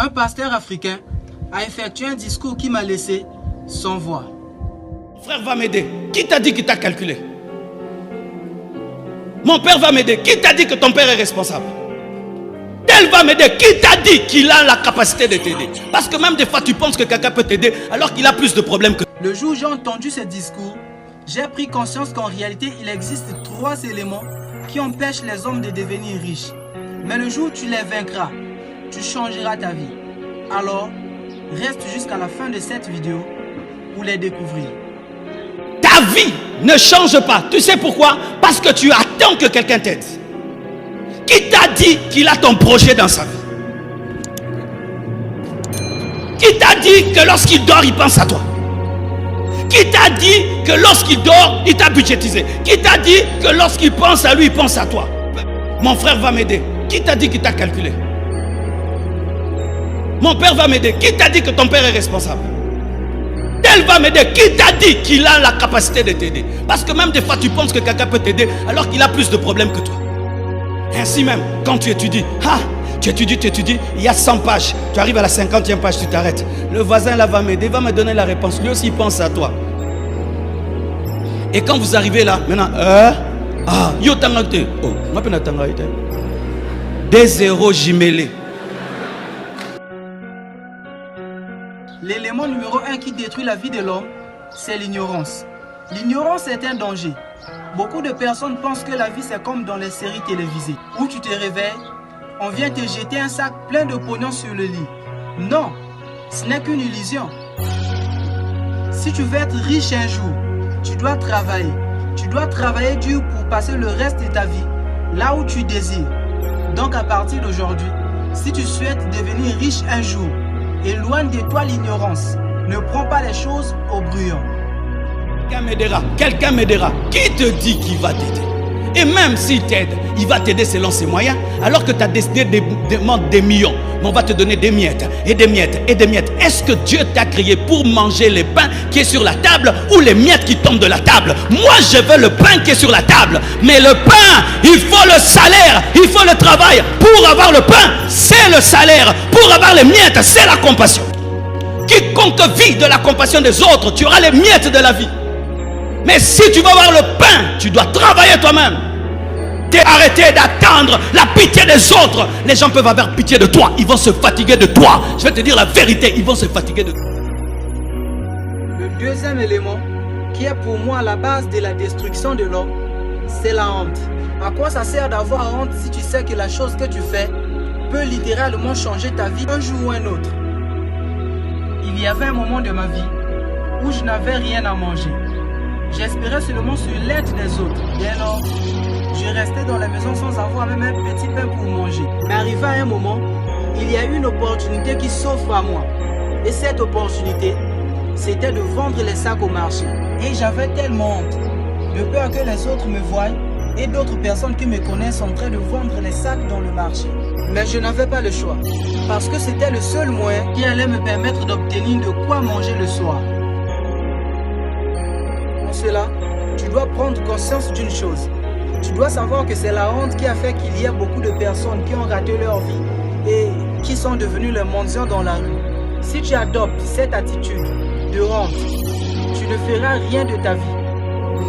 Un pasteur africain a effectué un discours qui m'a laissé sans voix. Mon frère va m'aider. Qui t'a dit qu'il t'a calculé? Mon père va m'aider. Qui t'a dit que ton père est responsable? Tel va m'aider. Qui t'a dit qu'il a la capacité de t'aider? Parce que même des fois tu penses que quelqu'un peut t'aider alors qu'il a plus de problèmes que... Le jour où j'ai entendu ce discours, j'ai pris conscience qu'en réalité il existe 3 éléments qui empêchent les hommes de devenir riches. Mais le jour où tu les vaincras, tu changeras ta vie. Alors, reste jusqu'à la fin de cette vidéo pour les découvrir. Ta vie ne change pas. Tu sais pourquoi? Parce que tu attends que quelqu'un t'aide. Qui t'a dit qu'il a ton projet dans sa vie? Qui t'a dit que lorsqu'il dort, il pense à toi? Qui t'a dit que lorsqu'il dort, il t'a budgétisé? Qui t'a dit que lorsqu'il pense à lui, il pense à toi? Mon frère va m'aider. Qui t'a dit qu'il t'a calculé? Mon père va m'aider. Qui t'a dit que ton père est responsable? Tel va m'aider. Qui t'a dit qu'il a la capacité de t'aider? Parce que même des fois tu penses que quelqu'un peut t'aider alors qu'il a plus de problèmes que toi. Ainsi même, quand tu étudies, tu étudies, il y a 100 pages. Tu arrives à la 50e page, tu t'arrêtes. Le voisin là va m'aider, va me donner la réponse. Lui aussi il pense à toi. Et quand vous arrivez là, maintenant, yo tangate. Oh, ma peine tangate. Des zéros jumelés. L'élément numéro 1 qui détruit la vie de l'homme, c'est l'ignorance. L'ignorance est un danger. Beaucoup de personnes pensent que la vie c'est comme dans les séries télévisées, où tu te réveilles, on vient te jeter un sac plein de pognon sur le lit. Non, ce n'est qu'une illusion. Si tu veux être riche un jour, tu dois travailler. Tu dois travailler dur pour passer le reste de ta vie là où tu désires. Donc à partir d'aujourd'hui, si tu souhaites devenir riche un jour, éloigne de toi l'ignorance. Ne prends pas les choses au brûlant. Quelqu'un m'aidera. Qui te dit qu'il va t'aider? Et même s'il t'aide, il va t'aider selon ses moyens. Alors que tu as décidé de demander des millions, mais on va te donner des miettes et des miettes et des miettes. Est-ce que Dieu t'a créé pour manger les pains qui est sur la table ou les miettes qui tombent de la table? Moi je veux le pain qui est sur la table. Mais le pain, il faut le salaire, il faut le travail. Pour avoir le pain, c'est le salaire. Pour avoir les miettes, c'est la compassion. Quiconque vit de la compassion des autres, tu auras les miettes de la vie. Mais si tu veux avoir le pain, tu dois travailler toi-même. Arrêtez d'attendre la pitié des autres. Les gens peuvent avoir pitié de toi. Ils vont se fatiguer de toi. Je vais te dire la vérité. Ils vont se fatiguer de toi. Le deuxième élément qui est pour moi la base de la destruction de l'homme, c'est la honte. À quoi ça sert d'avoir honte si tu sais que la chose que tu fais peut littéralement changer ta vie un jour ou un autre? Il y avait un moment de ma vie où je n'avais rien à manger. J'espérais seulement sur l'aide des autres. Et alors, je restais dans la maison sans avoir même un petit pain pour manger. Mais arrivé à un moment, il y a une opportunité qui s'offre à moi. Et cette opportunité, c'était de vendre les sacs au marché. Et j'avais tellement honte, de peur que les autres me voient et d'autres personnes qui me connaissent en train de vendre les sacs dans le marché. Mais je n'avais pas le choix, parce que c'était le seul moyen qui allait me permettre d'obtenir de quoi manger le soir. Pour cela, tu dois prendre conscience d'une chose. Tu dois savoir que c'est la honte qui a fait qu'il y a beaucoup de personnes qui ont raté leur vie et qui sont devenues les mendiants dans la rue. Si tu adoptes cette attitude de honte, tu ne feras rien de ta vie.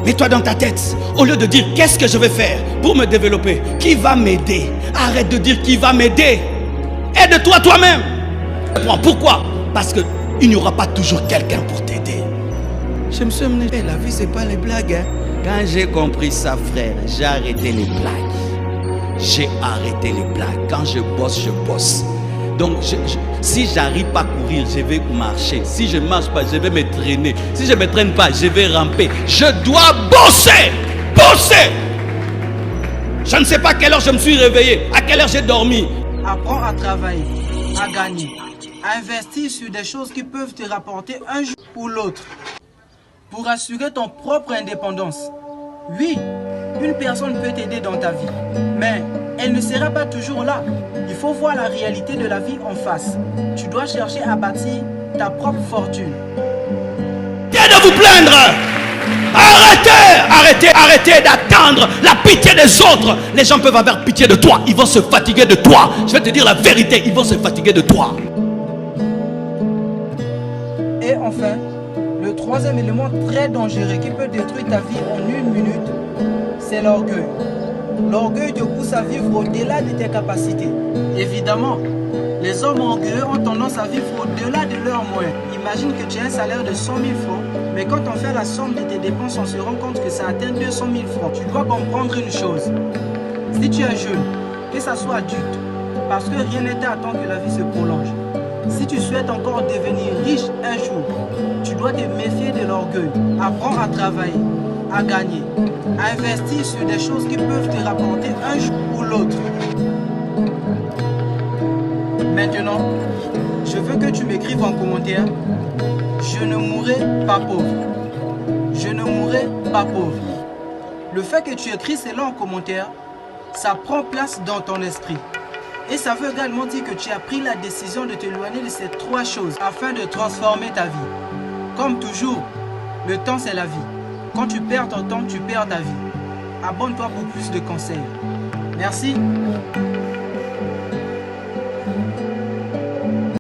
Mets-toi dans ta tête, au lieu de dire qu'est-ce que je vais faire pour me développer, qui va m'aider? Arrête de dire qui va m'aider. Aide-toi toi-même. Pourquoi? Parce qu'il n'y aura pas toujours quelqu'un pour t'aider. Je me suis amené. La vie, c'est pas les blagues. Hein? Quand j'ai compris ça, frère, j'ai arrêté les blagues. J'ai arrêté les blagues. Quand je bosse, je bosse. Donc, si j'arrive pas à courir, je vais marcher. Si je ne marche pas, je vais me traîner. Si je ne me traîne pas, je vais ramper. Je dois bosser. Bosser. Je ne sais pas à quelle heure je me suis réveillé, à quelle heure j'ai dormi. Apprends à travailler, à gagner, à investir sur des choses qui peuvent te rapporter un jour ou l'autre. Pour assurer ton propre indépendance. Oui, une personne peut t'aider dans ta vie, mais elle ne sera pas toujours là. Il faut voir la réalité de la vie en face. Tu dois chercher à bâtir ta propre fortune. Arrêtez de vous plaindre. Arrêtez d'attendre la pitié des autres. Les gens peuvent avoir pitié de toi. Ils vont se fatiguer de toi. Je vais te dire la vérité, ils vont se fatiguer de toi. Et enfin, le troisième élément très dangereux qui peut détruire ta vie en 1 minute, c'est l'orgueil. L'orgueil te pousse à vivre au-delà de tes capacités. Évidemment, les hommes orgueilleux ont tendance à vivre au-delà de leurs moyens. Imagine que tu as un salaire de 100 000 francs, mais quand on fait la somme de tes dépenses, on se rend compte que ça atteint 200 000 francs. Tu dois comprendre une chose. Si tu es jeune, que ça soit adulte, parce que rien n'est à temps que la vie se prolonge. Si tu souhaites encore devenir riche un jour, tu dois te méfier de l'orgueil. Apprends à travailler, à gagner, à investir sur des choses qui peuvent te rapporter un jour ou l'autre. Maintenant, je veux que tu m'écrives en commentaire « Je ne mourrai pas pauvre ». Je ne mourrai pas pauvre. Le fait que tu écris cela en commentaire, ça prend place dans ton esprit. Et ça veut également dire que tu as pris la décision de t'éloigner de ces 3 choses afin de transformer ta vie. Comme toujours, le temps c'est la vie. Quand tu perds ton temps, tu perds ta vie. Abonne-toi pour plus de conseils. Merci.